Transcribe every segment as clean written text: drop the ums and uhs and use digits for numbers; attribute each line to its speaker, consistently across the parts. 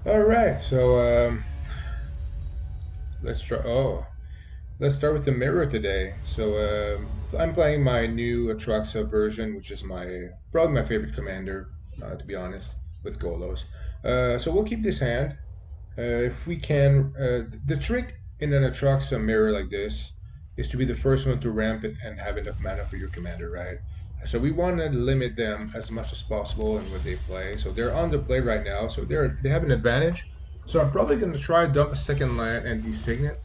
Speaker 1: All right, so let's try. Oh, let's start with the mirror today. I'm playing my new Atraxa version, which is my probably my favorite commander, to be honest, with Golos. So we'll keep this hand. If we can, the trick in an Atraxa mirror like this is to be the first one to ramp it and have enough mana for your commander, right? So we want to limit them as much as possible in what they play. So they're on the play right now, so they have an advantage. So I'm probably going to try dump a second land and designate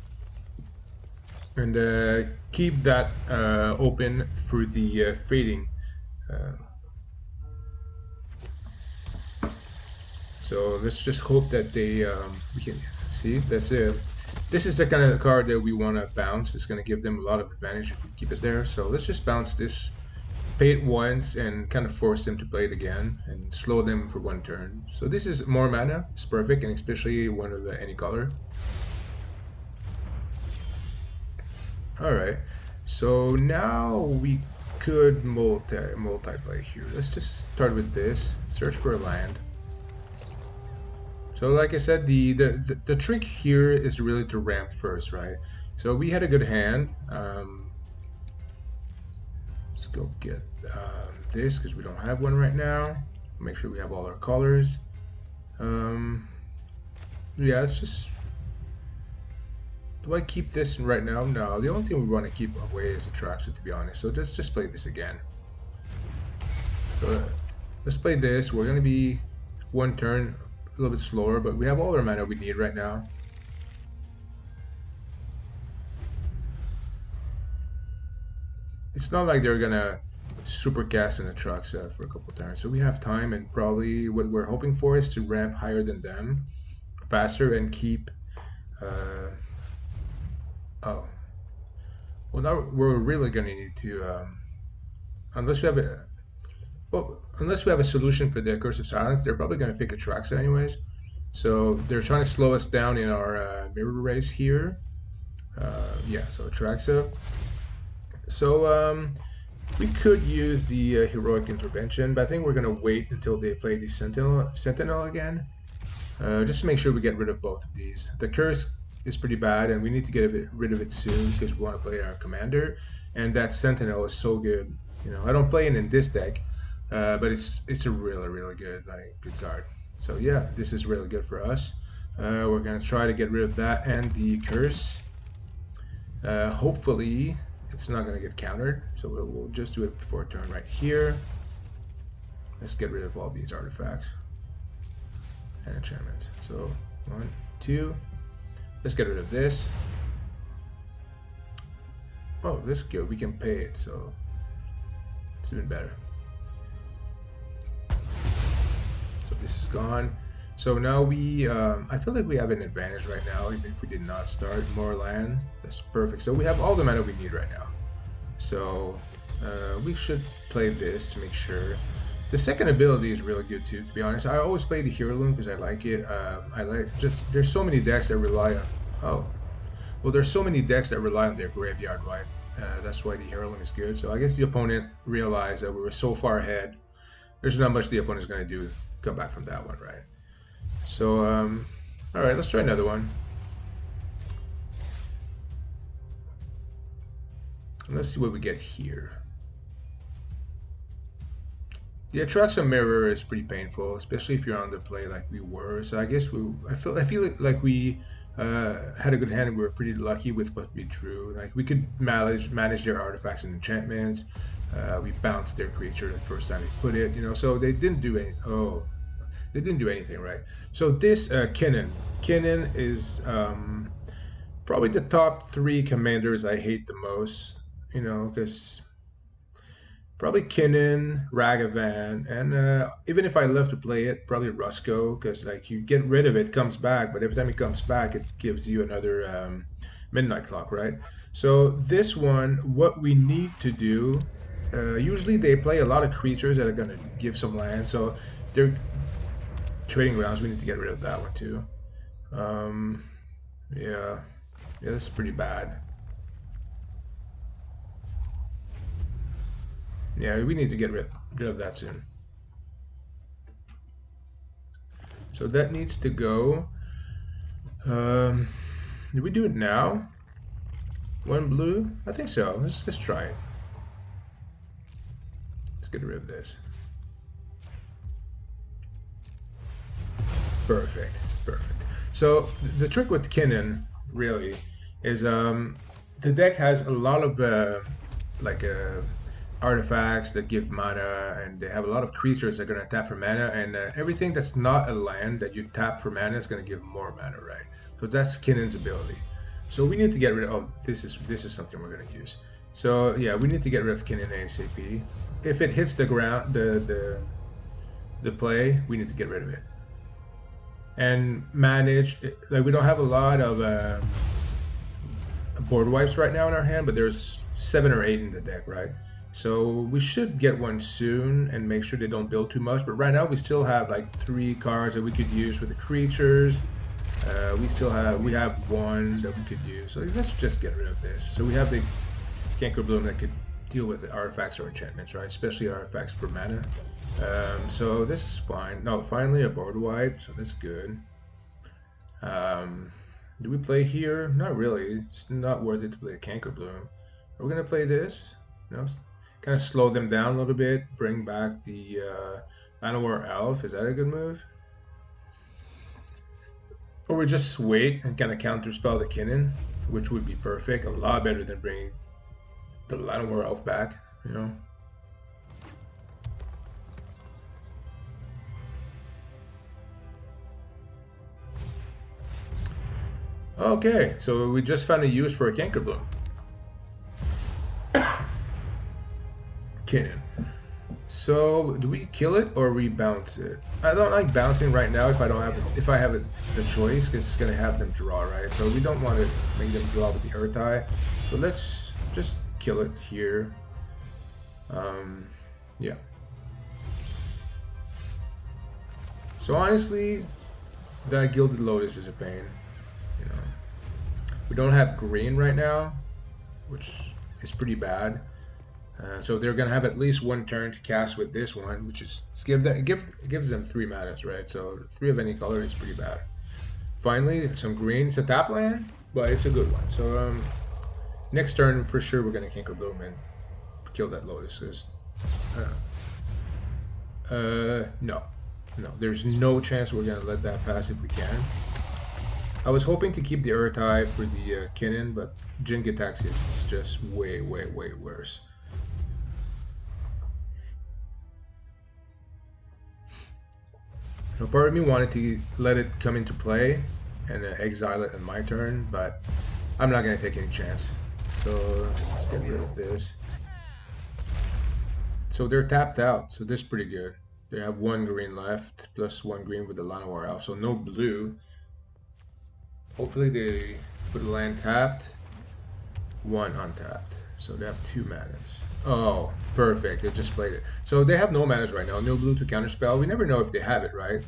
Speaker 1: and keep that open for the fading. Uh, so let's just hope that we can see. That's it. This is the kind of card that we want to bounce. It's going to give them a lot of advantage if we keep it there. So let's just bounce this, pay it once, and kind of force them to play it again and slow them for one turn. So this is more mana. It's perfect, and especially one of the any color. All right. So now we could multiplay here. Let's just start with this. Search for a land. So like I said, the trick here is really to ramp first, right? So we had a good hand. Let's go get this because we don't have one right now. Make sure we have all our colors. Yeah, it's just. Do I keep this right now? No, the only thing we want to keep away is Atraxa, to be honest. So let's just play this again. So let's play this. We're going to be one turn a little bit slower, but we have all our mana we need right now. It's not like they're going to super cast in Atraxa for a couple turns. So we have time, and probably what we're hoping for is to ramp higher than them, faster, and keep... oh. Well, now we're really going to need to... unless we have a... Well, unless we have a solution for the Curse of Silence, they're probably going to pick Atraxa anyways. So they're trying to slow us down in our mirror race here. Yeah, so Atraxa. So we could use the heroic intervention, but I think we're going to wait until they play the Sentinel again. Just to make sure we get rid of both of these. The Curse is pretty bad, and we need to get rid of it soon because we want to play our commander. And that Sentinel is so good. You know, I don't play it in this deck, but it's a really good good card. So yeah, this is really good for us. We're gonna try to get rid of that and the curse. Hopefully, it's not gonna get countered. So we'll just do it before turn right here. Let's get rid of all these artifacts and enchantments. So 1, 2. Let's get rid of this. Oh, this is good. We can pay it, so it's even better. So this is gone. So now I feel like we have an advantage right now, even if we did not start more land. That's perfect. So we have all the mana we need right now. So we should play this to make sure. The second ability is really good too, to be honest. I always play the Hero Loom because I like it. There's so many decks that rely on, there's so many decks that rely on their graveyard, right? That's why the Hero Loom is good. So I guess the opponent realized that we were so far ahead. There's not much the opponent is going to do come back from that one, right? So, all right, let's try another one. Let's see what we get here. The Atraxa mirror is pretty painful, especially if you're on the play like we were. So I guess I feel like we had a good hand and we were pretty lucky with what we drew. Like we could manage their artifacts and enchantments. We bounced their creature the first time we put it, you know. So they didn't do any. Oh, they didn't do anything right. So this Kinnan is probably the top 3 commanders I hate the most, you know, because probably Kinnan, Ragavan, and even if I love to play it, probably Rusko, because like you get rid of it, comes back, but every time it comes back, it gives you another midnight clock, right? So this one, what we need to do, usually they play a lot of creatures that are gonna give some land, so they're trading grounds. We need to get rid of that one too. Yeah, that's pretty bad. Yeah, we need to get rid of that soon. So that needs to go. Did we do it now? One blue? I think so. Let's try it. Let's get rid of this. Perfect, perfect. So the trick with Kinnan really is the deck has a lot of like artifacts that give mana, and they have a lot of creatures that are going to tap for mana, and everything that's not a land that you tap for mana is going to give more mana, right? So that's Kinnan's ability. So we need to get rid of this. Is something we're going to use. So yeah, we need to get rid of Kinnan ASAP. If it hits the ground, the play, we need to get rid of it and manage. Like, we don't have a lot of board wipes right now in our hand, but there's 7 or 8 in the deck, right? So we should get one soon and make sure they don't build too much. But right now we still have like 3 cards that we could use for the creatures. We have 1 that we could use. So let's just get rid of this. So we have the Canker Bloom that could deal with the artifacts or enchantments, right? Especially artifacts for mana. So this is fine. No, finally a board wipe, so that's good. Do we play here? Not really. It's not worth it to play a Canker Bloom. Are we gonna play this? No. Kind of slow them down a little bit. Bring back the Llanowar Elf. Is that a good move? Or we just wait and kind of counterspell the Kinnan, which would be perfect. A lot better than bringing the Llanowar Elf back, you know. Okay, so we just found a use for a Canker Bloom. Kinnan. So do we kill it or we bounce it? I don't like bouncing right now if I don't have it, if I have it, the choice, because it's gonna have them draw, right? So we don't want to make them draw with the Earth Eye. So let's just kill it here. Yeah. So honestly, that Gilded Lotus is a pain. You know, we don't have green right now, which is pretty bad. So they're gonna have at least 1 turn to cast with this one, which is gives them 3 manas, right? So 3 of any color is pretty bad. Finally, some green. It's a tap land, but it's a good one. So next turn for sure we're gonna Canker Bloom and kill that Lotus. Cause, no, there's no chance we're gonna let that pass if we can. I was hoping to keep the Urtai for the Kinnan, but Jin-Gitaxias is just way worse. So part of me wanted to let it come into play and exile it in my turn, but I'm not going to take any chance. So let's get rid of this. So they're tapped out, so this is pretty good. They have 1 green left, plus 1 green with the Llanowar Elf, so no blue. Hopefully they put a land tapped, 1 untapped. So they have 2 manas. Oh, perfect. They just played it. So they have no manas right now. No blue to counterspell. We never know if they have it, right?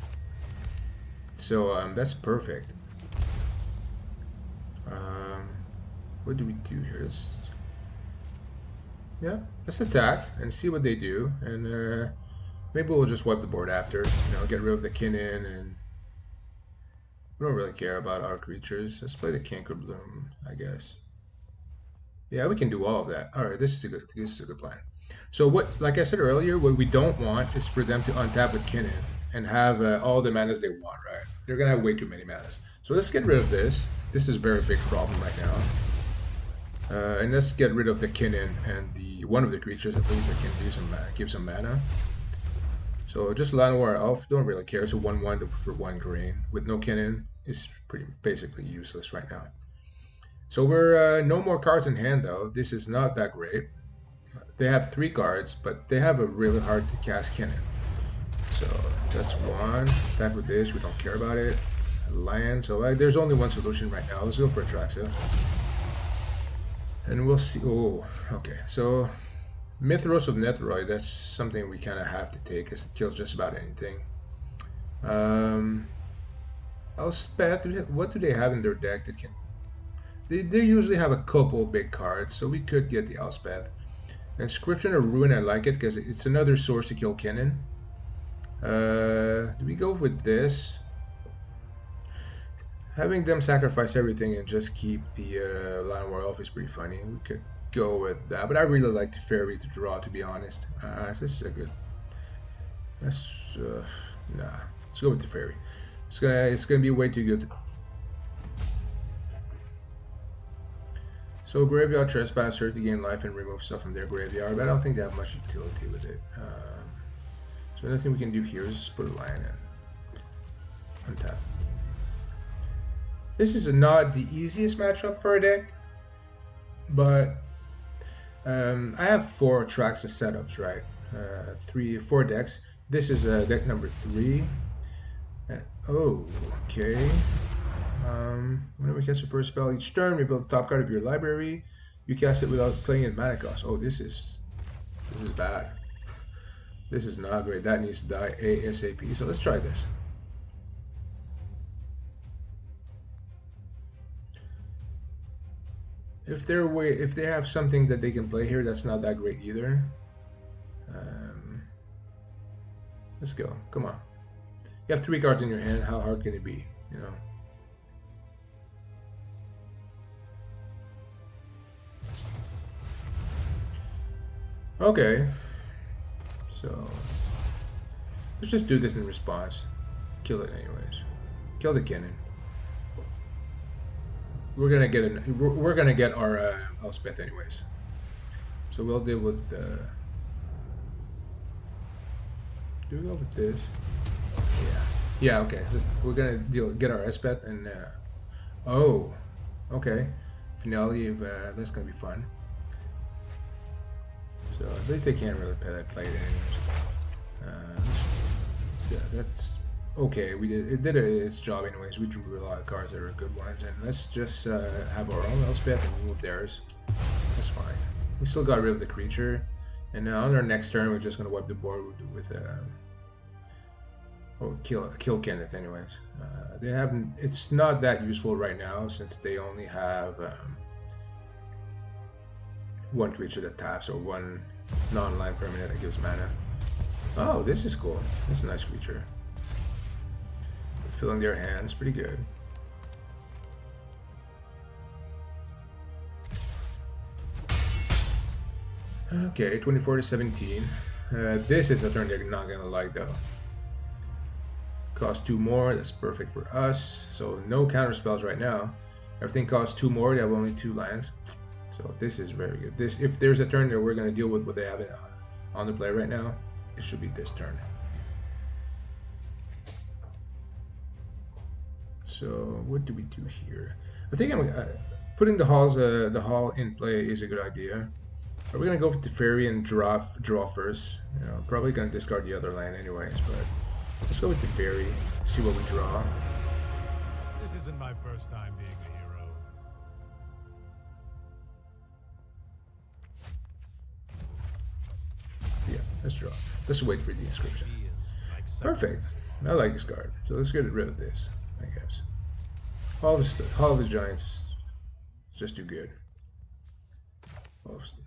Speaker 1: So that's perfect. What do we do here? Let's attack and see what they do. And maybe we'll just wipe the board after. You know, get rid of the Kinnan, and we don't really care about our creatures. Let's play the Canker Bloom, I guess. Yeah, we can do all of that. All right, this is a good plan. So like I said earlier, what we don't want is for them to untap with Kinnan and have all the manas they want, right? They're gonna have way too many manas. So let's get rid of this. This is a very big problem right now. And let's get rid of the Kinnan and the one of the creatures at least that can do some give some mana. So just Llanowar Elf, don't really care. It's a 1/1 for 1 green with no Kinnan. Is pretty basically useless right now. So we're no more cards in hand though. This is not that great. They have 3 cards, but they have a really hard to cast Kinnan. So that's 1. Attack with this. We don't care about it. Land. So there's only one solution right now. Let's go for Atraxa. And we'll see. Oh, okay. So Mythros of Netheroid, that's something we kind of have to take because it kills just about anything. Elspeth, what do they have in their deck that can... They usually have a couple big cards, so we could get the Elspeth. Inscription or Ruin, I like it because it's another source to kill Kinnan. Do we go with this? Having them sacrifice everything and just keep the Land War Elf is pretty funny. We could go with that, but I really like the Fairy to draw, to be honest. This is a good. Let's nah. Let's go with the Fairy. It's gonna be way too good. So Graveyard Trespasser to gain life and remove stuff from their graveyard, but I don't think they have much utility with it. So another thing we can do here is put a land in. Untap. This is not the easiest matchup for a deck, but I have 4 Atraxa setups, right? 4 decks. This is deck number 3. Oh, okay. Whenever you cast your first spell each turn, reveal the top card of your library. You cast it without playing in mana cost. Oh, this is bad. This is not great. That needs to die ASAP. So let's try this. If they have something that they can play here, that's not that great either. Let's go. Come on. You have 3 cards in your hand. How hard can it be? You know. Okay. So let's just do this in response. Kill it anyways. Kill the cannon. We're gonna get our Elspeth anyways. So we'll deal with. Do we go with this? Yeah. Okay. We're gonna get our Elspeth and. Oh, okay. Finale of that's gonna be fun. So at least they can't really play it anyways. Yeah, that's. Okay, it did its job anyways. We drew a lot of cards that are good ones, and let's just have our own Elspeth and remove theirs. That's fine. We still got rid of the creature, and now on our next turn, we're just gonna wipe the board with kill Kenneth anyways. They haven't. It's not that useful right now since they only have 1 creature that taps or 1 non-land permanent that gives mana. Oh, this is cool. That's a nice creature. Filling their hands, pretty good. Okay, 24 to 17. This is a turn they're not gonna like though. Cost 2 more, that's perfect for us. So no counter spells right now. Everything costs 2 more, they have only 2 lands. So this is very good. If there's a turn that we're gonna deal with what they have on the play right now, it should be this turn. So what do we do here? I think I'm putting the hall in play is a good idea. Are we gonna go with the fairy and draw first? You know, probably gonna discard the other land anyways, but let's go with the fairy. See what we draw.
Speaker 2: This isn't my first time being a hero.
Speaker 1: Yeah, let's draw. Let's wait for the inscription. Perfect. I like this card. So let's get rid of this, I guess. Hall of the Giants is just too good.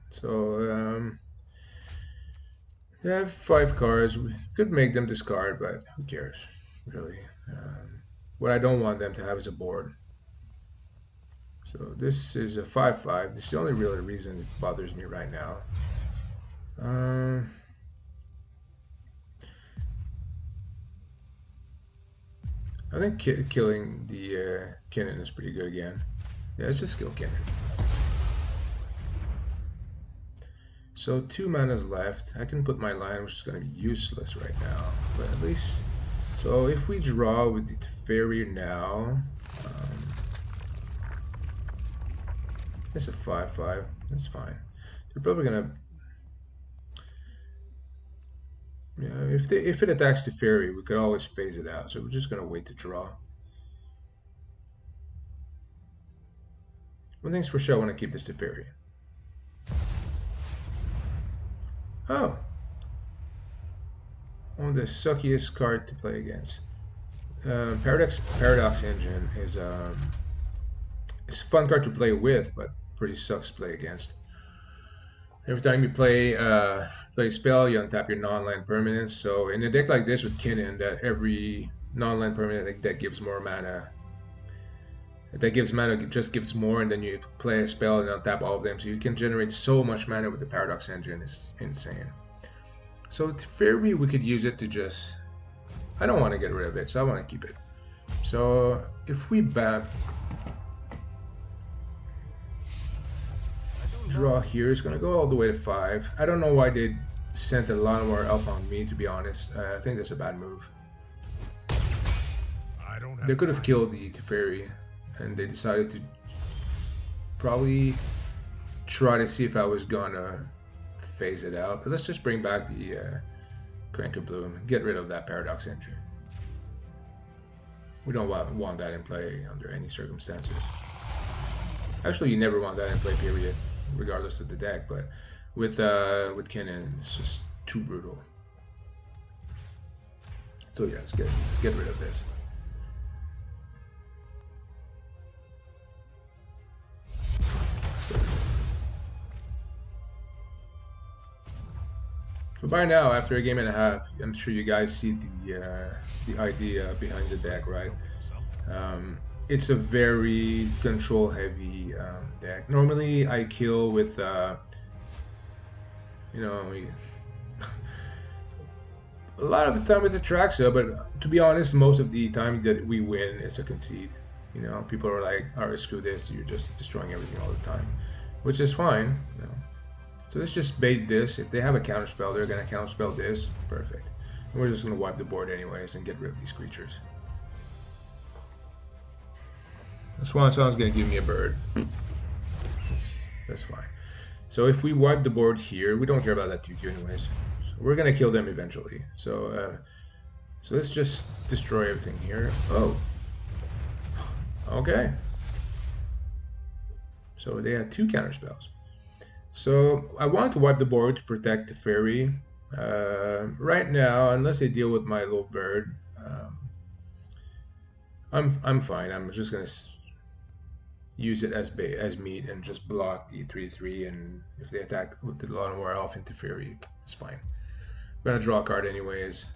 Speaker 1: So they have 5 cards. We could make them discard, but who cares, really? What I don't want them to have is a board. So this is a 5/5. This is the only real reason it bothers me right now. I think killing the cannon is pretty good again. Yeah, let's just kill cannon. So 2 manas left. I can put my line, which is going to be useless right now, but at least. So if we draw with the fairy now, it's a 5/5. That's fine. They're probably gonna. Yeah, if it attacks the fairy, we could always phase it out. So we're just gonna wait to draw. One thing's for sure, I want to keep this to fairy. Oh, one of the suckiest card to play against. Paradox Engine is it's a fun card to play with, but pretty sucks to play against. Every time you play a spell, you untap your non-land permanents. So in a deck like this with Kinnan, that every non-land permanent that gives more mana that gives mana, it just gives more, and then you play a spell and untap all of them. So you can generate so much mana with the Paradox Engine. It's insane. So Teferi, we could use it to just... I don't want to get rid of it, so I want to keep it. So if we draw here, it's going to go all the way to 5. I don't know why they sent a lot more Elf on me, to be honest. I think that's a bad move. They could have killed the Teferi, and they decided to probably try to see if I was gonna phase it out. But let's just bring back the Cranker Bloom and get rid of that Paradox Engine. We don't want that in play under any circumstances. Actually, you never want that in play, period, regardless of the deck. But with Kinnan, it's just too brutal. So yeah, let's get rid of this. So by now, after a game and a half, I'm sure you guys see the idea behind the deck, right? It's a very control-heavy deck. Normally, I kill with, you know, a lot of the time with Atraxa, but to be honest, most of the time that we win, it's a concede. You know, people are like, "Alright, screw this. You're just destroying everything all the time," which is fine. You know. So let's just bait this. If they have a counterspell, they're gonna counterspell this. Perfect. And we're just gonna wipe the board anyways and get rid of these creatures. The Swan Song's gonna give me a bird. That's fine. So if we wipe the board here, we don't care about that 2Q anyways. So we're gonna kill them eventually. So let's just destroy everything here. Oh. Okay. So they had 2 counterspells. So I want to wipe the board to protect the Teferi. Right now, unless they deal with my little bird, I'm fine. I'm just gonna use it as meat and just block the 3/3. And if they attack with the Lawnmower Elf into Teferi, it's fine. I'm gonna draw a card anyways.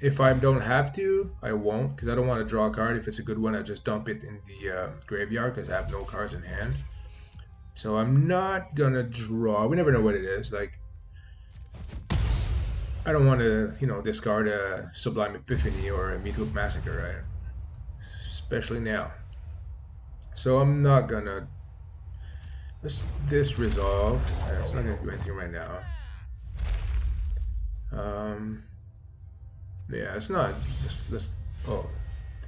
Speaker 1: If I don't have to, I won't, because I don't want to draw a card. If it's a good one, I just dump it in the graveyard because I have no cards in hand. So I'm not gonna draw. We never know what it is. Like, I don't want to, you know, discard a Sublime Epiphany or a Meathook Massacre, right? Especially now. So I'm not gonna. This resolve. It's not gonna do anything right now. Yeah, it's not. Oh,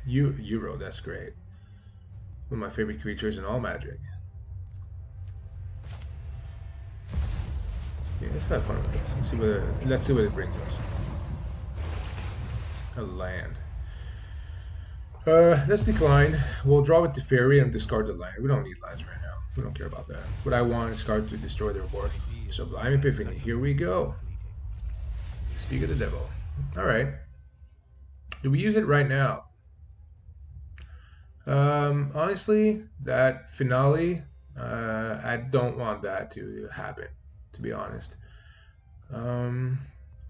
Speaker 1: Euro. That's great. One of my favorite creatures in all Magic. Yeah, let's have fun with this. Let's see what it brings us. A land. Let's decline. We'll draw with the Teferi and discard the land. We don't need lands right now. We don't care about that. What I want is card to destroy their board. Sublime Epiphany. Here we go. Speak of the devil. Alright. Do we use it right now? Honestly, that finale, I don't want that to happen, to be honest.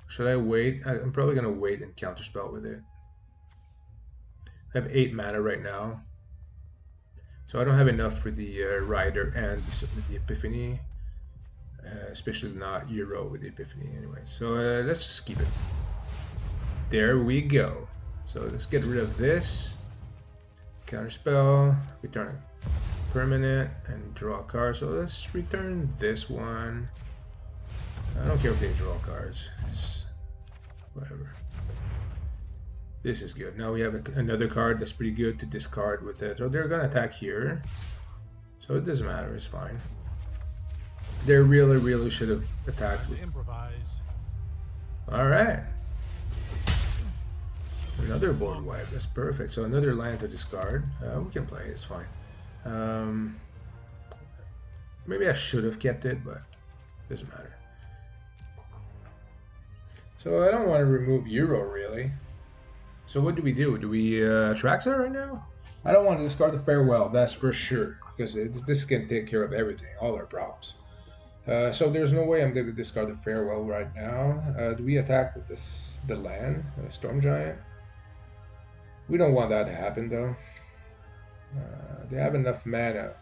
Speaker 1: Should I wait? I'm probably going to wait and counterspell with it. I have 8 mana right now. So I don't have enough for the Rider and the Epiphany. Especially not Euro with the Epiphany anyway. So let's just keep it. There we go. So let's get rid of this. Counterspell. Return a permanent and draw a card. So let's return this one. I don't care if they draw cards. It's whatever. This is good. Now we have another card that's pretty good to discard with it. So they're gonna attack here. So it doesn't matter. It's fine. They really should have attacked with. All right. Another board wipe. That's perfect. So another land to discard. We can play. It's fine. Maybe I should have kept it, but it doesn't matter. So I don't want to remove Euro really. So what do? Do we Atraxa right now? I don't want to discard the Farewell. That's for sure, because this can take care of everything, all our problems. So there's no way I'm going to discard the Farewell right now. Do we attack with the land, Storm Giant? We don't want that to happen though. They have enough mana.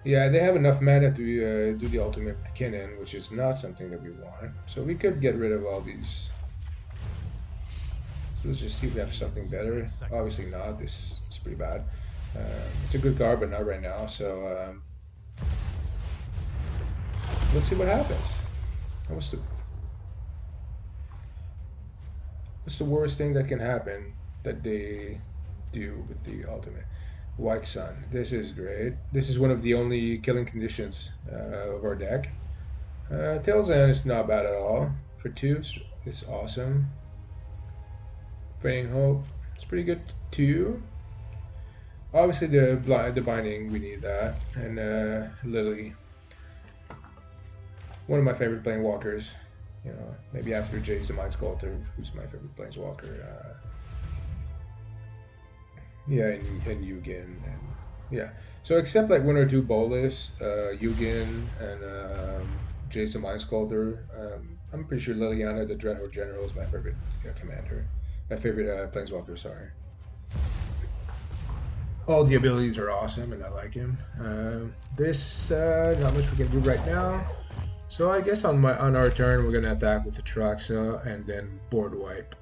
Speaker 1: Yeah, they have enough mana to do the ultimate Kinnan, which is not something that we want. So we could get rid of all these. So let's just see if we have something better. Obviously not. This is pretty bad. It's a good card, but not right now. So let's see what happens. What's the worst thing that can happen that they do with the ultimate? White Sun. This is great. This is one of the only killing conditions of our deck. Tails End is not bad at all. For 2, it's awesome. Fading Hope, it's pretty good too. Obviously the binding, we need that. And Lily. One of my favorite Planeswalkers. You know, maybe after Jace the Mind Sculptor, who's my favorite Planeswalker. Yeah, and Yugen, and yeah. So except like 1 or 2 Bolas, Yugen, and Jason Mind Sculptor, I'm pretty sure Liliana the Dreadhorde General is my favorite commander. My favorite Planeswalker, sorry. All the abilities are awesome, and I like him. This not much we can do right now. So I guess on our turn we're gonna attack with the Atraxa and then board wipe,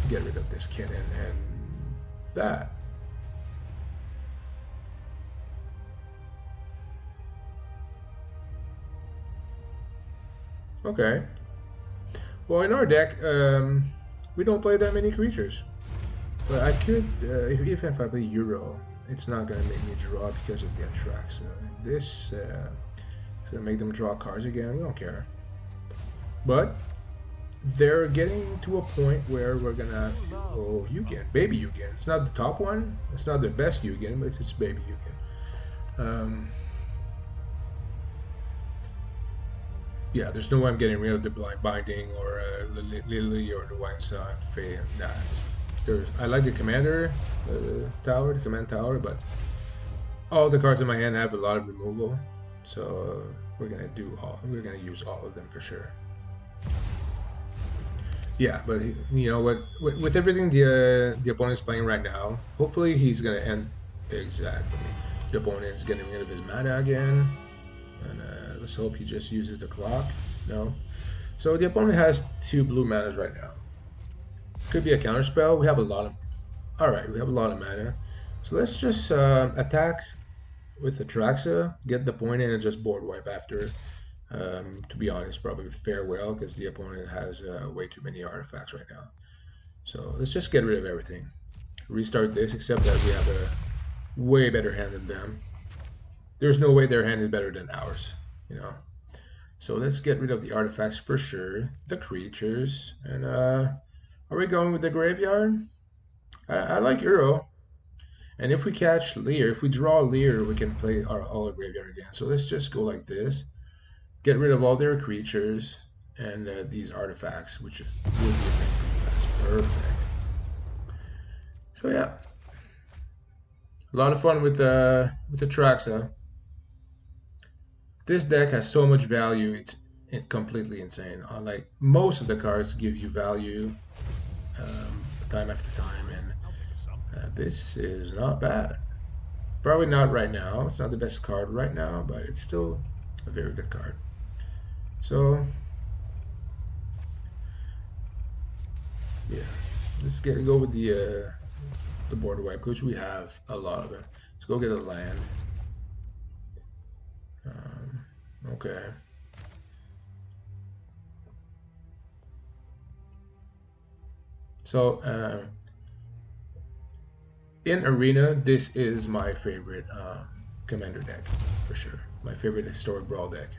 Speaker 1: get rid of this Kinnan and that. Okay. Well, in our deck, we don't play that many creatures. But I could, even if I play Euro, it's not going to make me draw because of the Atraxa. This is going to make them draw cards again. We don't care. But they're getting to a point where we're going to have to... Oh, Yugen. Baby Yugen. It's not the top one. It's not the best Yugen, but it's Baby Yugen. Yeah, there's no way I'm getting rid of the Blind Binding or Lily or the Wine Sun Fae. Nah, I like the Commander tower, the Command Tower, but all the cards in my hand have a lot of removal, so we're gonna use all of them for sure. Yeah, but you know what? With everything the opponent's playing right now, hopefully he's gonna end exactly. The opponent's getting rid of his mana again, and let's hope he just uses the clock. No, so the opponent has 2 blue manas right now. Could be a counter spell. We have a lot of. All right, we have a lot of mana, so let's just attack with the Atraxa, get the point in, and just board wipe after. To be honest, probably farewell because the opponent has way too many artifacts right now. So let's just get rid of everything. Restart this, except that we have a way better hand than them. There's no way their hand is better than ours, you know. So let's get rid of the artifacts for sure, the creatures, and are we going with the graveyard? I like Euro. And if we catch Leer, if we draw Leer, we can play all our graveyard again. So let's just go like this. Get rid of all their creatures and these artifacts, which would be a thing. That's perfect. So yeah, a lot of fun with the Atraxa. This deck has so much value; it's completely insane. Like most of the cards give you value time after time, and this is not bad. Probably not right now. It's not the best card right now, but it's still a very good card. So yeah, let's go with the board wipe, because we have a lot of it. Let's go get a land. Okay. So in Arena, this is my favorite commander deck for sure. My favorite historic Brawl deck.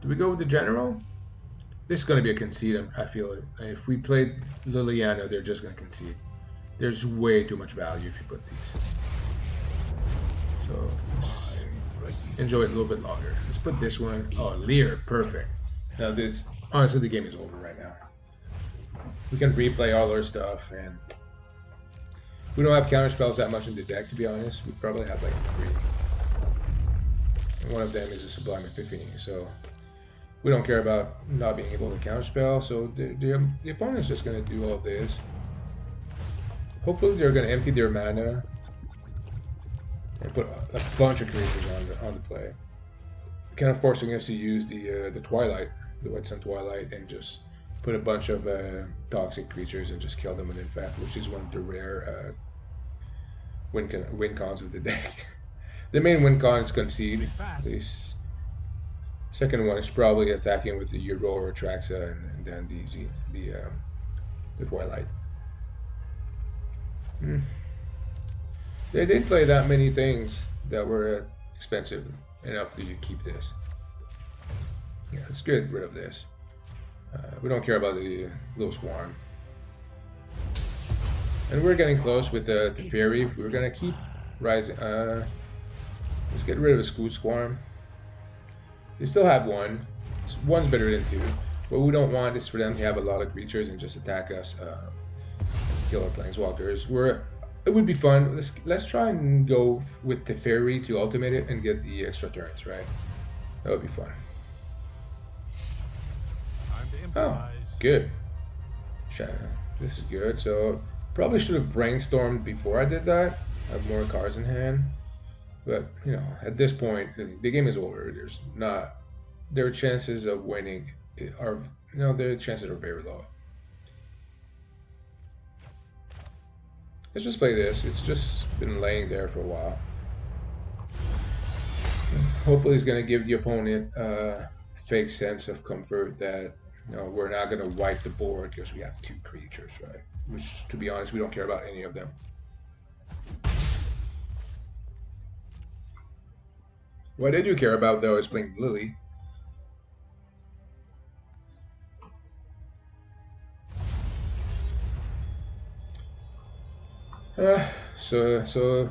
Speaker 1: Do we go with the general? This is going to be a concede, I feel. If we played Liliana, they're just going to concede. There's way too much value if you put these. So let's enjoy it a little bit longer. Let's put this one. Oh, Leer, perfect. Now this, honestly, the game is over right now. We can replay all our stuff, and we don't have counter spells that much in the deck, to be honest. We probably have like 3. And one of them is a Sublime Epiphany, so we don't care about not being able to counterspell. So the opponent's just going to do all this. hopefully they're gonna empty their mana and put a bunch of creatures on the play, kind of forcing us to use the Twilight, the White Sun Twilight, and just put a bunch of toxic creatures and just kill them with Infect, which is one of the rare win cons of the deck. The main win con is concede. This second one is probably attacking with the Euro or Atraxa, and then the Twilight. They didn't play that many things that were expensive enough to keep this. Yeah, let's get rid of this. We don't care about the little swarm. And we're getting close with the Fairy. We're gonna keep rising. Let's get rid of the Scoot Swarm. They still have one. One's better than two. What we don't want is for them to have a lot of creatures and just attack us, kill our planeswalkers. It would be fun. Let's try and go with the Fairy to ultimate it and get the extra turns, right? That would be fun. Oh, good. This is good. So probably should have brainstormed before I did that. Have more cards in hand. But you know, at this point, the game is over. Their chances of winning are, their chances are very low. Let's just play this. It's just been laying there for a while. Hopefully, it's gonna give the opponent a fake sense of comfort that we're not gonna wipe the board because we have two creatures, right? Which, to be honest, we don't care about any of them. What I do care about, though, is playing Lily. So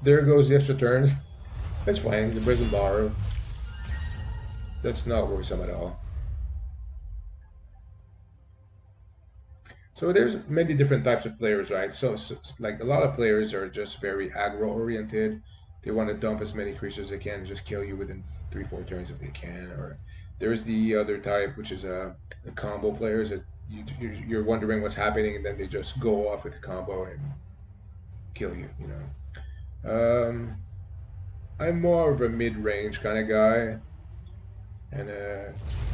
Speaker 1: there goes the extra turns. That's fine. The Prison Borrow. That's not worrisome at all. So there's many different types of players, right? So like a lot of players are just very aggro oriented. They want to dump as many creatures as they can and just kill you within 3-4 turns if they can. Or there's the other type, which is the combo players that you're wondering what's happening, and then they just go off with the combo and kill you. I'm more of a mid-range kind of guy, and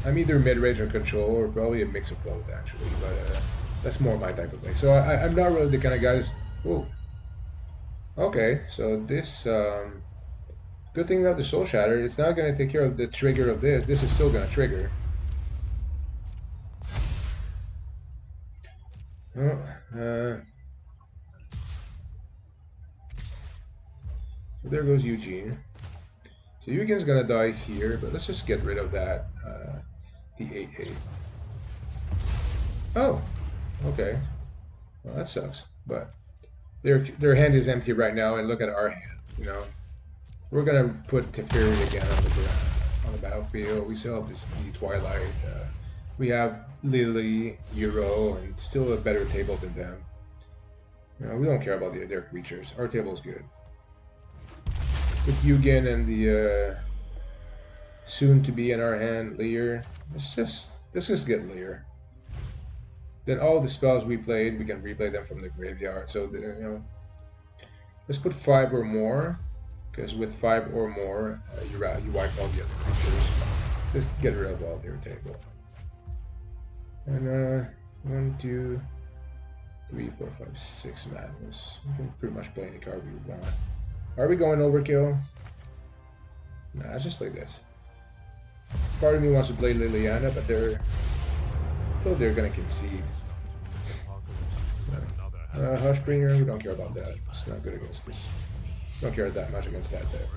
Speaker 1: I'm either mid-range or control, or probably a mix of both actually. But that's more my type of play. So I'm not really the kind of guy that's... Oh. Okay, so this... good thing about the Soul Shatter, it's not going to take care of the trigger of this. This is still going to trigger. So there goes Eugene. So Eugene's going to die here, but let's just get rid of that. The 8/8. Oh! Okay, well that sucks, but their hand is empty right now, and look at our hand. We're gonna put Teferi again on the battlefield. We still have the Twilight. We have Lily, Euro, and still a better table than them. We don't care about their creatures. Our table is good. With Eugen and the soon to be in our hand Lear, let's just get Lear. Then all the spells we played, we can replay them from the graveyard. So, let's put 5 or more, because with 5 or more, you wipe all the other creatures. Just get rid of all their table. And 1, 2, 3, 4, 5, 6 madness. We can pretty much play any card we want. Are we going overkill? Nah, let's just play this. Part of me wants to play Liliana, but they're gonna concede. Hushbringer, we don't care about that. It's not good against this. Don't care that much against that there.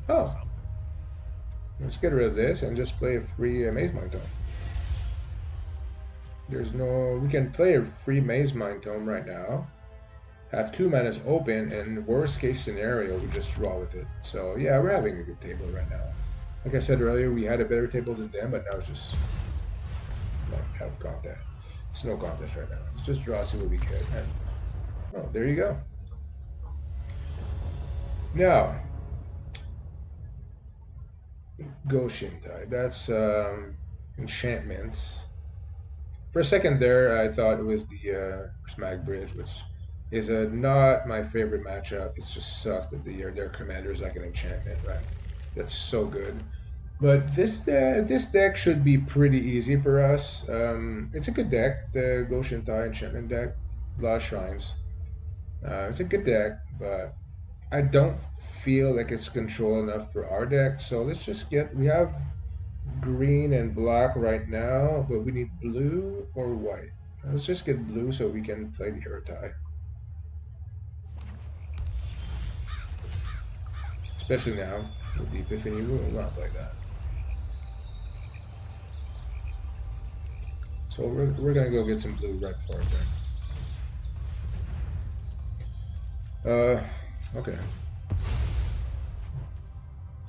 Speaker 1: Oh! Let's get rid of this and just play a free Maze Mind Tome. We can play a free Maze Mind Tome right now. Have 2 manas open, and worst case scenario, we just draw with it. So yeah, we're having a good table right now. Like I said earlier, we had a better table than them, but now it's just like out of contest. It's no contest right now. Let's just draw, see what we get. And, oh, there you go. Now, Go Shintai. That's enchantments. For a second there, I thought it was the Smag Bridge, which is not my favorite matchup. It's just sucked that their commander is like an enchantment, right? That's so good. But this deck should be pretty easy for us. It's a good deck, the Goshen Tai enchantment deck. A lot of shrines. It's a good deck, but I don't feel like it's control enough for our deck. So let's just get. We have green and black right now, but we need blue or white. Let's just get blue so we can play the hero tie. Especially now with the Epiphany, we will not play that. So we're gonna go get some blue right before our turn. Okay.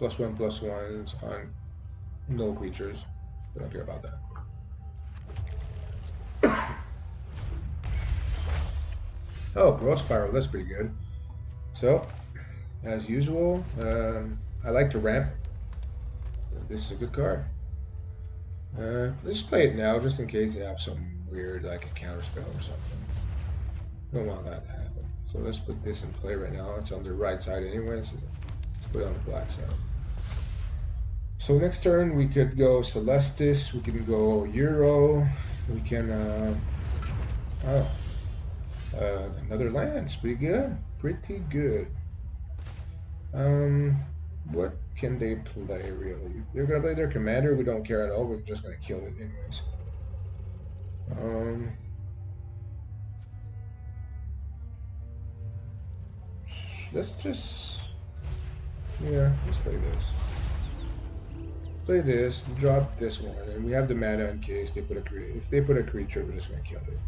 Speaker 1: +1/+1s on no creatures. I don't care about that. Oh, Brawl Spiral, that's pretty good. So, as usual, I like to ramp. This is a good card. Let's play it now, just in case they have something weird, like a counter spell or something. Don't want that to happen. So let's put this in play right now. It's on the right side anyway, so let's put it on the black side. So next turn we could go Celestis, we can go Euro, we can, another land. It's pretty good. Pretty good. What can they play really? They're gonna play their commander. We don't care at all. We're just gonna kill it anyways. Let's just, yeah, let's play this. Play this, drop this one, and we have the mana in case they put a creature. If they put a creature, we're just gonna kill it.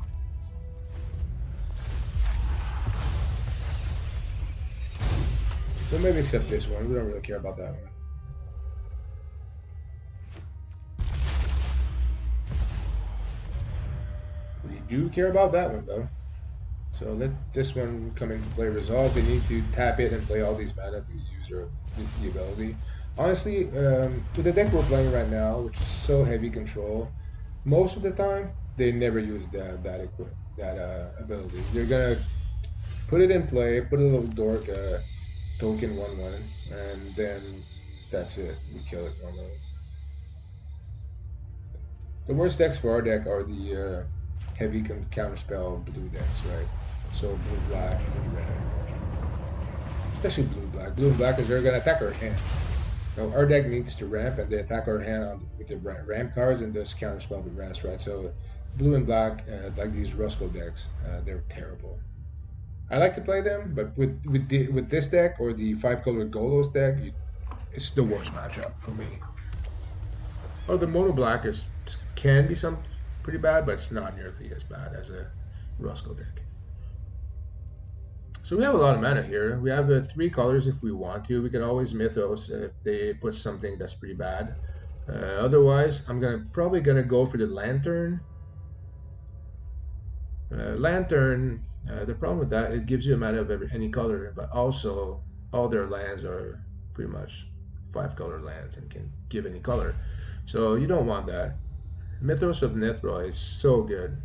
Speaker 1: So maybe accept this one. We don't really care about that one. We do care about that one though. So let this one come into play. Resolve. They need to tap it and play all these mana to use the ability. Honestly, with the deck we're playing right now, which is so heavy control, most of the time they never use that ability. They're gonna put it in play, put a little dork token 1/1, and then that's it. We kill it normally. The worst decks for our deck are the heavy counterspell blue decks, right? So blue black and red, especially blue black. Blue and black is they're gonna attack our hand. Now our deck needs to ramp, and they attack our hand with the ramp cards and just counterspell the rest, right? So blue and black, like these Roscoe decks, they're terrible. I like to play them, but with this deck or the 5-color Golos deck, it's the worst matchup for me. Oh, the mono black can be some pretty bad, but it's not nearly as bad as a Roscoe deck. So we have a lot of mana here. We have 3 colors if we want to. We can always Mythos if they put something that's pretty bad. Otherwise, I'm probably gonna go for the Lantern. Lantern. The problem with that, it gives you a mana of any color, but also all their lands are pretty much 5-color lands and can give any color. So you don't want that. Mythos of Netroy is so good.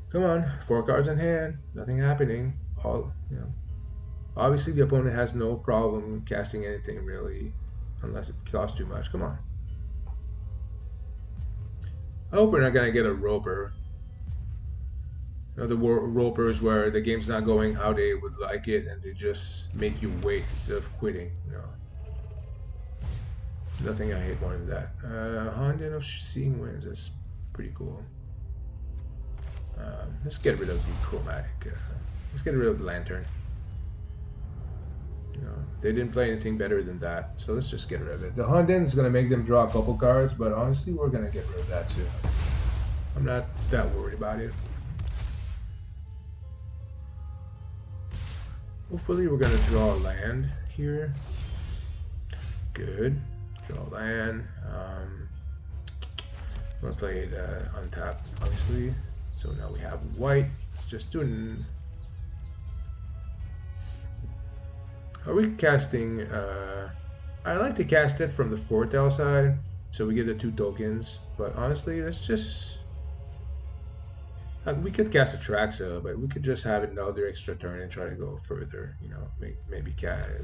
Speaker 1: Come on, 4 cards in hand, nothing happening. Obviously the opponent has no problem casting anything really, unless it costs too much. Come on. I hope we're not gonna get a roper. The ropers where the game's not going how they would like it, and they just make you wait instead of quitting. Nothing I hate more than that. Honden of Seeing Winds is pretty cool. Let's get rid of the chromatic. Let's get rid of the lantern. They didn't play anything better than that, so let's just get rid of it. The Honden is gonna make them draw a couple cards, but honestly, we're gonna get rid of that too. I'm not that worried about it. Hopefully, we're gonna draw a land here. Good. Draw land. I'm gonna play it untapped, obviously. So now we have white. Let's just do it. Are we casting? I like to cast it from the foretell side, so we get the 2 tokens. But honestly, let's just We could cast Atraxa, but we could just have another extra turn and try to go further. You know, maybe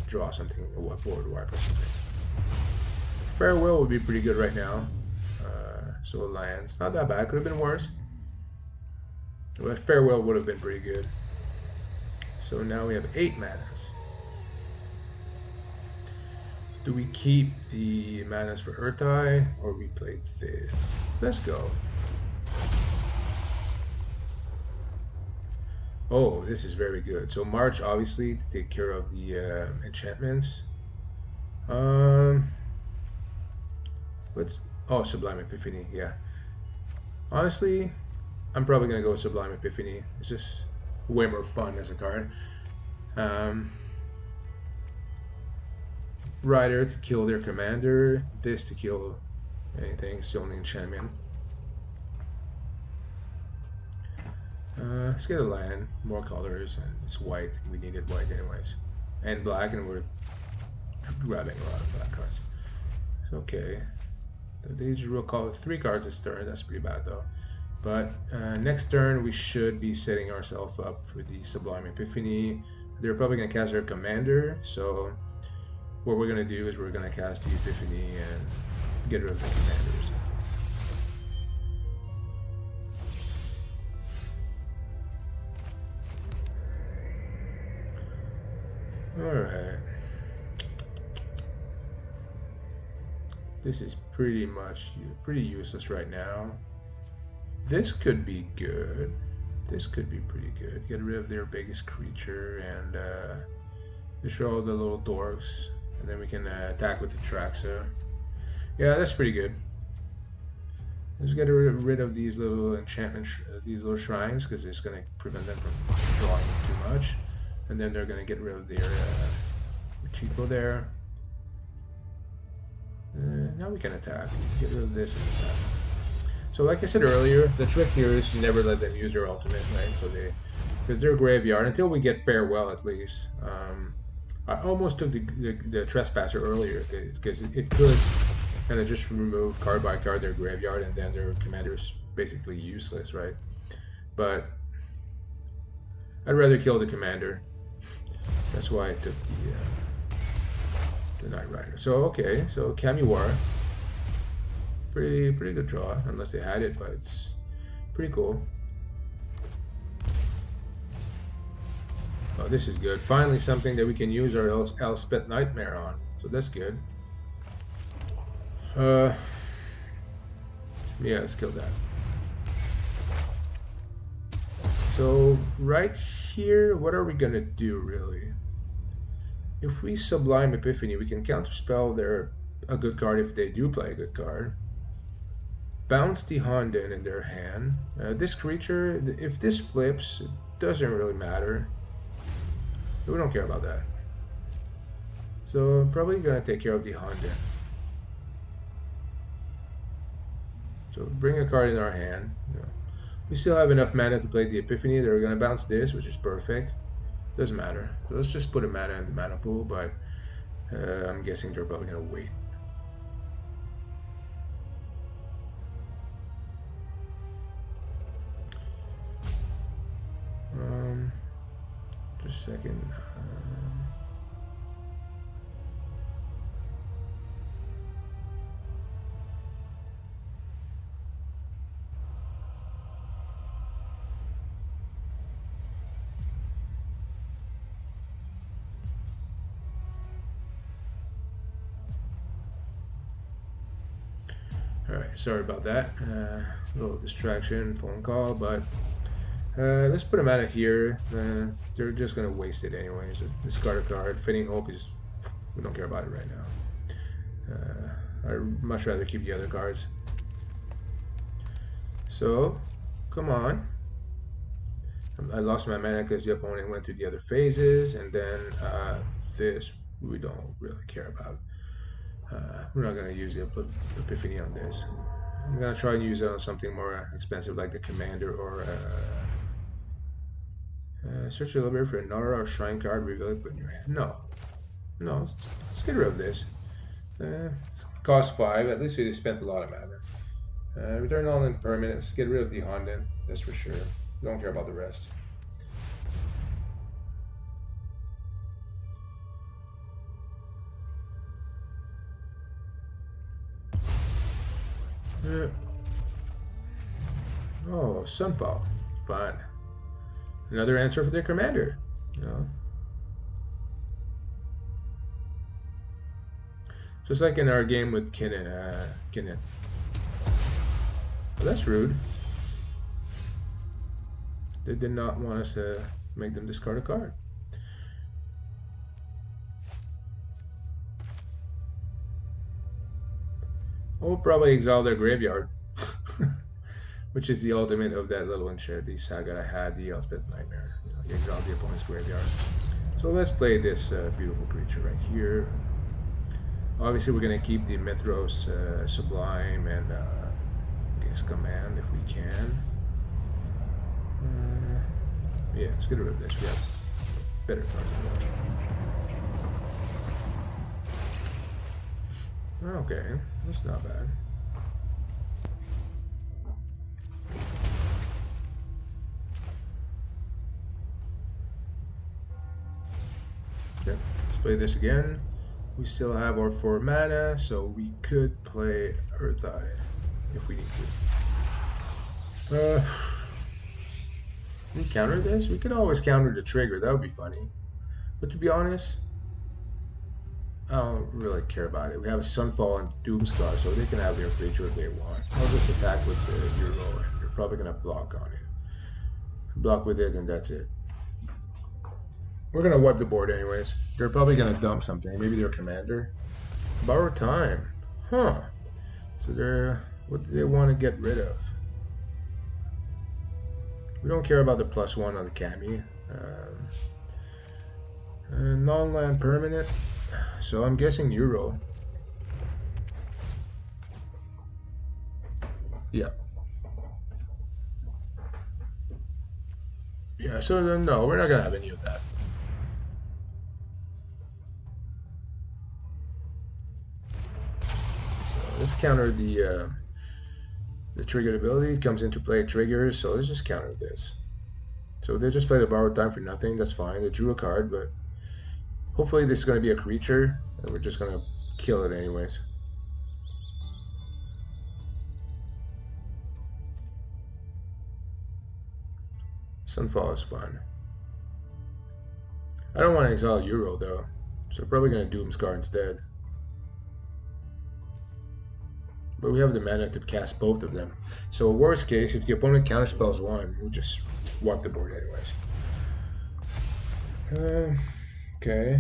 Speaker 1: draw something, a board wipe or something. Farewell would be pretty good right now. So lands, not that bad. Could have been worse, but Farewell would have been pretty good. So now we have 8 manas. Do we keep the manas for Urtai or we play this? Let's go. Oh, this is very good. So March, obviously, to take care of the enchantments. Let's. Oh, Sublime Epiphany. Yeah. Honestly, I'm probably gonna go with Sublime Epiphany. It's just way more fun as a card. Rider to kill their commander. This to kill anything. It's the only enchantment. Let's get a land, more colors, and it's white. We needed white anyways, and black, and we're grabbing a lot of black cards. It's okay. They will call it 3 cards this turn. That's pretty bad though. But next turn we should be setting ourselves up for the Sublime Epiphany. They're probably gonna cast their commander, so what we're gonna do is we're gonna cast the Epiphany and get rid of the commanders. Alright. This is pretty useless right now. This could be good. This could be pretty good. Get rid of their biggest creature and destroy all the little dorks. And then we can attack with the Atraxa. Yeah, that's pretty good. Let's get rid of these little enchantment, these little shrines, because it's going to prevent them from drawing too much. And then they're going to get rid of their Chico there. Now we can attack. Get rid of this and attack. So like I said earlier, the trick here is to never let them use their ultimate, right? So because they're graveyard, until we get Farewell at least. I almost took the Trespasser earlier, because it could kind of just remove card by card their graveyard, and then their commander is basically useless, right? But I'd rather kill the commander. That's why I took the Knight Rider. So okay, so Kamiwara, pretty good draw, unless they had it, but it's pretty cool. Oh, this is good. Finally, something that we can use our Elspeth Nightmare on. So that's good. Yeah, let's kill that. So right here, what are we gonna do really? If we Sublime Epiphany, we can counterspell a good card if they do play a good card. Bounce the Honden in their hand. This creature, if this flips, it doesn't really matter. We don't care about that. So I'm probably gonna take care of the Honden. So bring a card in our hand. We still have enough mana to play the Epiphany. They're gonna bounce this, which is perfect. Doesn't matter. So let's just put a mana in the mana pool, but I'm guessing they're probably gonna wait. Just a second. Alright, sorry about that. A little distraction, phone call, but let's put them out of here. They're just gonna waste it anyways. Let's discard a card. Fitting Hope is, we don't care about it right now. I'd much rather keep the other cards. So, come on. I lost my mana because the opponent went through the other phases, and then this we don't really care about. We're not going to use the Epiphany on this. I'm going to try and use it on something more expensive like the Commander or search a little bit for another or Shrine card, reveal it, put in your hand. No, let's get rid of this. Cost 5, at least we spent a lot of mana. Return all impermanents, get rid of the Honden, that's for sure. Don't care about the rest. Oh, Sunfall. Fun. Another answer for their commander. You know? Just like in our game with Kinnan. Well, that's rude. They did not want us to make them discard a card. We'll probably exile their graveyard. Which is the ultimate of that little enchanted saga I had, the Elspeth Nightmare. You know, you exile the opponent's graveyard. So let's play this beautiful creature right here. Obviously, we're going to keep the Mithros Sublime and Gaze Command if we can. Yeah, let's get rid of this. We have better cards to watch. Okay, that's not bad. Okay, let's play this again. We still have our 4 mana, so we could play Earth Eye if we need to. Can we counter this? We could always counter the trigger. That would be funny. But to be honest, I don't really care about it. We have a Sunfall and Doomscar, so they can have their creature if they want. I'll just attack with the Euro, and they're probably going to block on it. Block with it, and that's it. We're going to wipe the board anyways. They're probably going to dump something. Maybe their commander. Borrow time. Huh. So they're... What do they want to get rid of? We don't care about the +1 on the Kami. Non-land permanent. So I'm guessing Euro. Yeah. Yeah, so then no, we're not going to have any of that. So let's counter the triggered ability. Comes into play triggers, so let's just counter this. So they just played a borrowed time for nothing, that's fine. They drew a card, but hopefully this is going to be a creature, and we're just going to kill it anyways. Sunfall is fun. I don't want to exile Euro though, so we're probably going to Doomscar instead. But we have the mana to cast both of them. So worst case, if the opponent counterspells one, we'll just wipe the board anyways. Okay,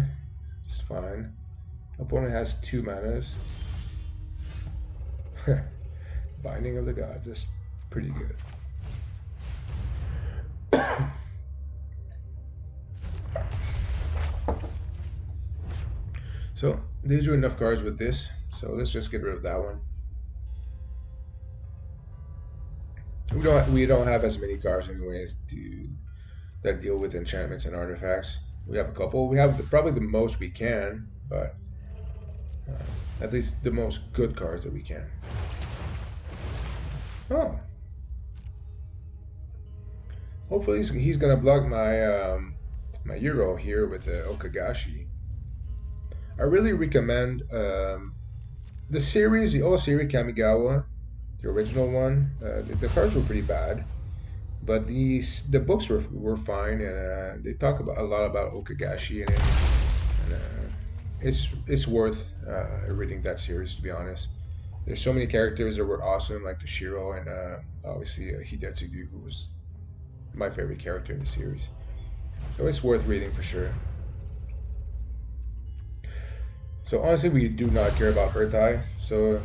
Speaker 1: it's fine. Opponent has 2 manas. Binding of the Gods is pretty good. So they drew enough cards with this, so let's just get rid of that one. We don't have as many cards anyways that deal with enchantments and artifacts. We have a couple. We have probably the most we can, but at least the most good cards that we can. Oh. Hopefully he's gonna block my my Euro here with Okagashi. I really recommend the series, the old series Kamigawa, the original one. The cards were pretty bad, but the books were fine, and they talk a lot about Okagashi in it. And, it's worth reading that series, to be honest. There's so many characters that were awesome, like Toshiro and obviously Hidetsugu, who was my favorite character in the series. So it's worth reading for sure. So honestly, we do not care about Earth Eye. So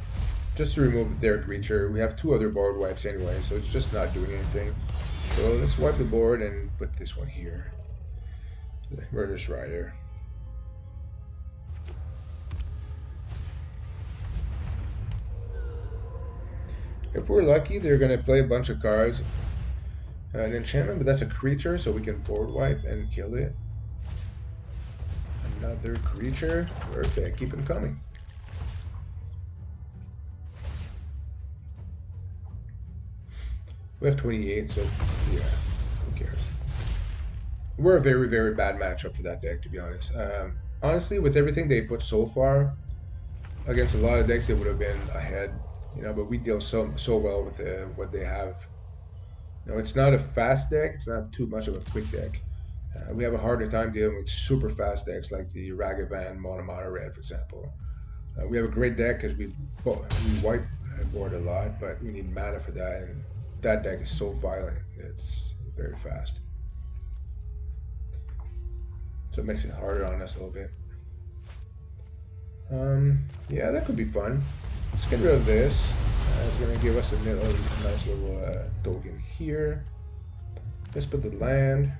Speaker 1: just to remove their creature, we have 2 other board wipes anyway, so it's just not doing anything. So let's wipe the board and put this one here. The Murderous Rider. If we're lucky, they're going to play a bunch of cards. An enchantment, but that's a creature, so we can board wipe and kill it. Another creature. Perfect. Keep them coming. We have 28, so yeah. we're a very, very bad matchup for that deck, to be honest. Honestly, with everything they put so far against a lot of decks, they would have been ahead, but we deal so well with what they have. It's not a fast deck. It's not too much of a quick deck. We have a harder time dealing with super fast decks like the Ragavan Monomata Red, for example. We have a great deck because we wipe board a lot, but we need mana for that, and that deck is so violent. It's very fast. So it makes it harder on us a little bit. Yeah, that could be fun. Let's get rid of this. It's going to give us a nice little token here. Let's put the land.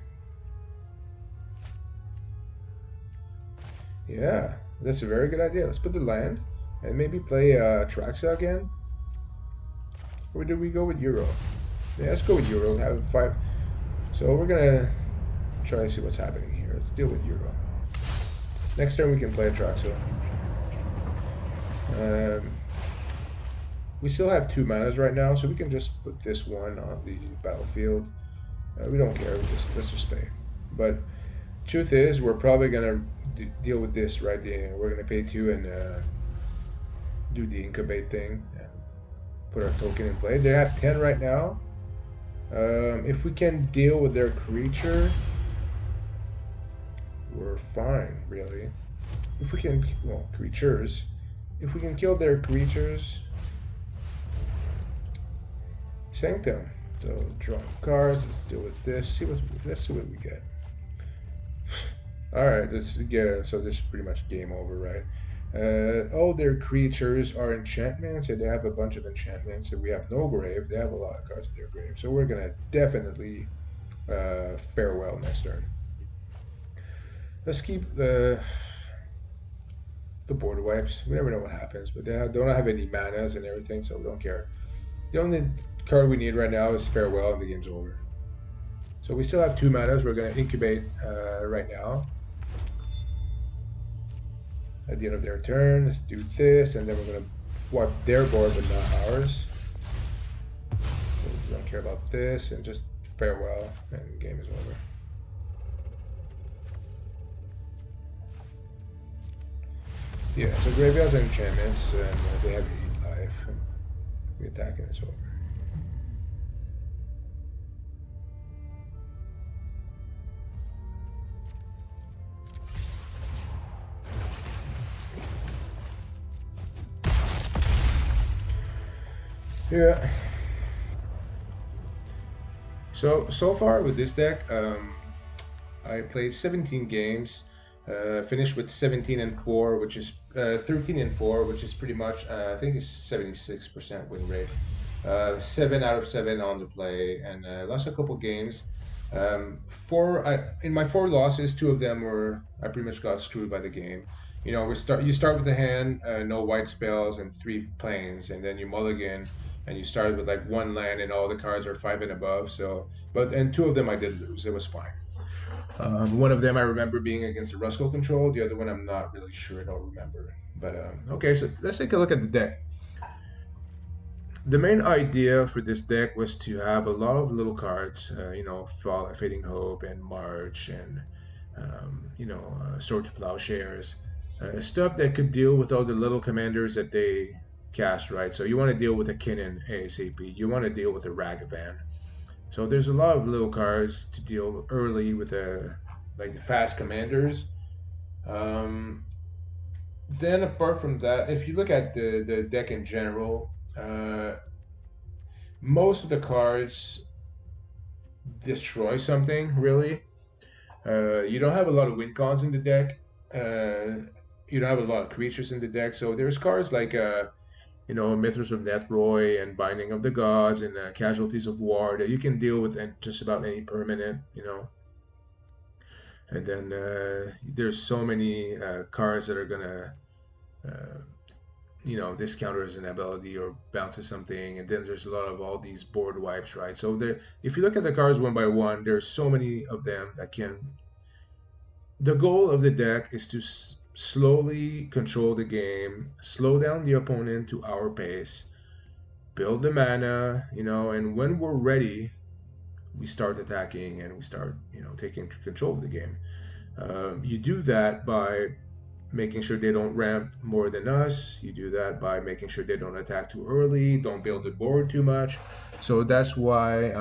Speaker 1: Yeah, that's a very good idea. Let's put the land and maybe play Atraxa again. Or did we go with Euro? Yeah, let's go with Euro. Have 5. So we're going to try to see what's happening here. Let's deal with Euro. Next turn we can play Atraxa. We still have 2 manas right now, so we can just put this one on the battlefield. We don't care. Let's just play. But truth is, we're probably gonna deal with this, right? We're gonna pay 2 and do the incubate thing and put our token in play. They have 10 right now. If we can deal with their creature, we're fine, really. If we can, well, creatures. If we can kill their creatures, Sanctum. So draw cards. Let's deal with this. Let's see what we get. All right, let's get. So this is pretty much game over, right? All their creatures are enchantments, and they have a bunch of enchantments. And we have no grave. They have a lot of cards in their grave, so we're gonna definitely fare well next turn. Let's keep the board wipes. We never know what happens, but they don't have any manas and everything, so we don't care. The only card we need right now is farewell, and the game's over. So we still have 2 manas. We're going to incubate right now. At the end of their turn, let's do this, and then we're going to wipe their board, but not ours. So we don't care about this, and just farewell, and the game is over. Yeah, so graveyards are enchantments, and they have 8 life. We attack and it's over. Yeah. So far with this deck, I played 17 games. Finished with 17-4, which is 13-4, which is pretty much I think it's 76% win rate. 7 out of 7 on the play, and lost a couple games. In my 4 losses, 2 of them were I pretty much got screwed by the game. You start with the hand, no white spells and 3 planes, and then you mulligan, and you started with like 1 land, and all the cards are 5 and above. And 2 of them I did lose. It was fine. One of them I remember being against the Rusko control. The other one I'm not really sure. I don't remember. But okay, so let's take a look at the deck. The main idea for this deck was to have a lot of little cards, Fading Hope and March and, Sword to Plowshares. Stuff that could deal with all the little commanders that they cast, right? So you want to deal with a Kinnan ASAP. You want to deal with a Ragavan. So there's a lot of little cards to deal early with like the fast commanders. Then apart from that, if you look at the deck in general, most of the cards destroy something, really. You don't have a lot of win cons in the deck. You don't have a lot of creatures in the deck. So there's cards like Mythos of Netroy and Binding of the Gods and Casualties of War that you can deal with just about any permanent, And then there's so many cards that are gonna, discounters an ability or bounces something, and then there's a lot of all these board wipes, right? So if you look at the cards one by one, there's so many of them that can. The goal of the deck is to slowly control the game, slow down the opponent to our pace, build the mana, and when we're ready, we start attacking and we start, taking control of the game. You do that by making sure they don't ramp more than us. You do that by making sure they don't attack too early, don't build the board too much. So that's why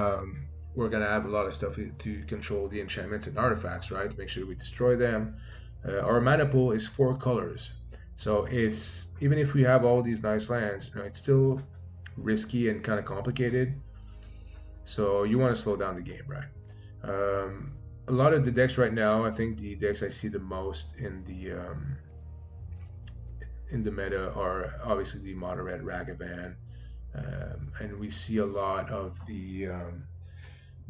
Speaker 1: we're gonna have a lot of stuff to control the enchantments and artifacts, right? To make sure we destroy them. Our mana pool is 4 colors, so it's even if we have all these nice lands, it's still risky and kind of complicated. So you want to slow down the game, right? A lot of the decks right now, I think the decks I see the most in the meta are obviously the mono red Ragavan, and we see a lot of the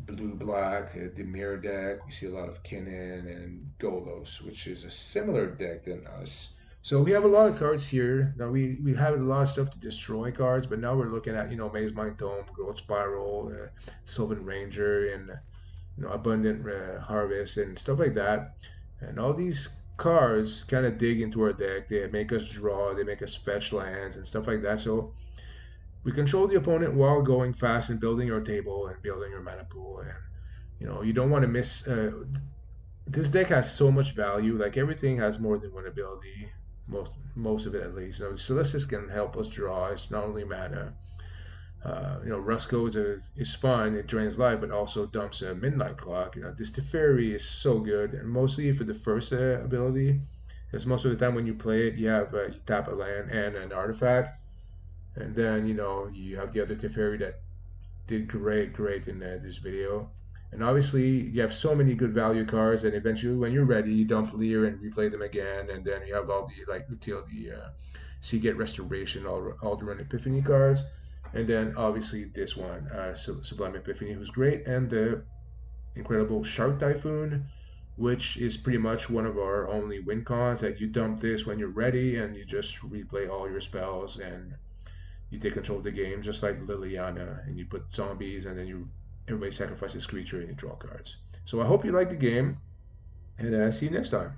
Speaker 1: blue black the mirror deck. We see a lot of Kinnan and Golos, which is a similar deck than us. So we have a lot of cards here. Now we have a lot of stuff to destroy cards, but now we're looking at Maze Mind Tome, Growth Spiral, Sylvan Ranger, and Abundant Harvest and stuff like that. And all these cards kind of dig into our deck. They make us draw, they make us fetch lands and stuff like that. So we control the opponent while going fast and building your table and building your mana pool. And you don't want to miss. This deck has so much value. Like everything has more than one ability. Most of it at least. Celestis can help us draw. It's not only mana. Rusco is fun. It drains life, but also dumps a Midnight Clock. This Teferi is so good, and mostly for the first ability, because most of the time when you play it, you tap a land and an artifact, and then you have the other Teferi that did great in this video. And obviously, you have so many good value cards, and eventually, when you're ready, you dump Lear and replay them again, and then you have all the utility, Seagate Restoration, all the Run Epiphany cards. And then obviously this one, Sublime Epiphany, who's great, and the incredible Shark Typhoon, which is pretty much one of our only win cons. That you dump this when you're ready, and you just replay all your spells, and you take control of the game, just like Liliana, and you put zombies, and then everybody sacrifices creature, and you draw cards. So I hope you like the game, and see you next time.